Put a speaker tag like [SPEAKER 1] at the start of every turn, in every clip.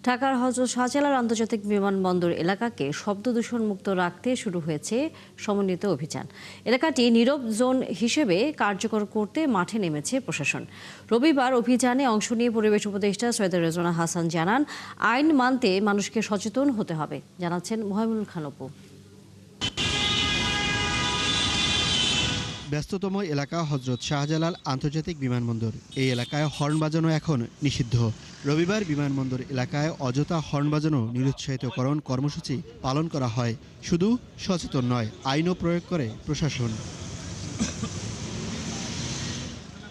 [SPEAKER 1] ঢাকার হযরত শাহজালাল আন্তর্জাতিক বিমানবন্দর এলাকাকে শব্দ দূষণ মুক্ত রাখতে শুরু হয়েছে সমন্বিত অভিযান। এলাকাটি নীরব জোন হিসেবে কার্যকর করতে মাঠে নেমেছে প্রশাসন। রবিবার অভিযানে অংশ নিয়ে পরিবেশ উপদেষ্টা সৈয়দা রেজওয়ানা হাসান জানান, আইন মানতে মানুষকে সচেতন হতে হবে। জানাচ্ছেন মুহাইমিনুল খান অপু।
[SPEAKER 2] ব্যস্ততম এলাকা হযরত শাহজালাল আন্তর্জাতিক বিমানবন্দর। এই এলাকায় হর্ন বাজানো এখন নিষিদ্ধ। রবিবার বিমানবন্দর এলাকায় অযথা হর্ন বাজানো নিরুৎসাহিতকরণ কর্মসূচি পালন করা হয়। শুধু সচেতন নয়, আইনও প্রয়োগ করে প্রশাসন।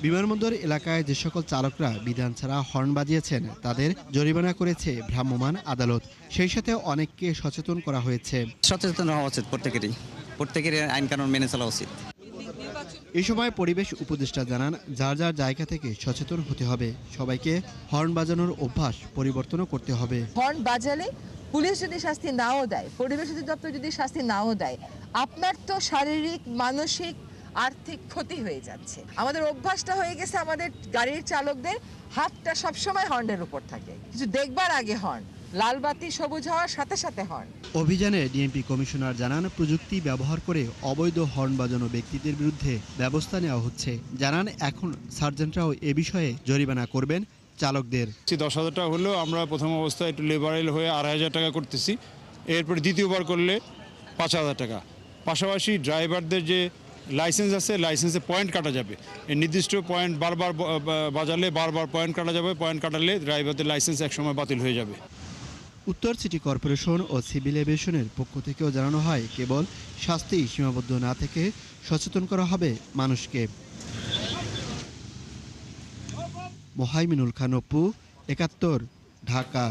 [SPEAKER 2] বিমানবন্দর এলাকায় যে সকল চালকরা বিধান ছাড়া হর্ন বাজিয়েছেন তাদের জরিমানা করেছে ভ্রাম্যমাণ আদালত। সেই সাথে অনেককে সচেতন করা হয়েছে।
[SPEAKER 3] সচেতন হওয়া উচিত, প্রত্যেকেরই আইন কানুন মেনে চলা উচিত।
[SPEAKER 2] এই সময় পরিবেশ উপদেষ্টা জানান, যার যার জায়গা থেকে সচেতন হতে হবে। সবাইকে হর্ন বাজানোর অভ্যাস পরিবর্তনও করতে হবে।
[SPEAKER 4] হর্ন বাজালে পুলিশ যদি শাস্তি নাও দেয়, পরিবেশ অধিদপ্তর যদি শাস্তি নাও দেয়, আপনার তো শারীরিক, মানসিক, আর্থিক ক্ষতি হয়ে যাচ্ছে। আমাদের অভ্যাসটা হয়ে গেছে আমাদের গাড়ির চালকদের হাতটা সবসময় হর্নের উপর থাকে, কিছু দেখবার আগে হর্ন, লাল বাতি সবুজ হওয়ার সাথে সাথে হর্ন।
[SPEAKER 2] অভিযানে ডিএমপি কমিশনার জানান, প্রযুক্তি ব্যবহার করে অবৈধ হর্ন বাজানো ব্যক্তিদের বিরুদ্ধে ব্যবস্থা নেওয়া হচ্ছে। জানান, এখন সার্জেন্টরাও এ বিষয়ে জরিমানা করবেন চালকদের।
[SPEAKER 5] 10,000 টাকা হলেও আমরা প্রথম অবস্থায় একটু লিবারেল হয়ে 2,500 টাকা করতেছি, এরপরে দ্বিতীয়বার করলে 5,000 টাকা। পাশাপাশি ড্রাইভারদের যে লাইসেন্স আছে, লাইসেন্সে পয়েন্ট কাটা যাবে। এই নির্দিষ্ট পয়েন্ট বারবার বাজালে বারবার পয়েন্ট কাটা যাবে। পয়েন্ট কাটালে ড্রাইভারদের লাইসেন্স একসময় বাতিল হয়ে যাবে।
[SPEAKER 2] উত্তর সিটি কর্পোরেশন ও সিভিল এভিয়েশনের পক্ষ থেকেও জানানো হয়, কেবল শাস্তি সীমাবদ্ধ না থেকে সচেতন করা হবে মানুষকে। মুহাইমিনুল খান অপু, 71, ঢাকা।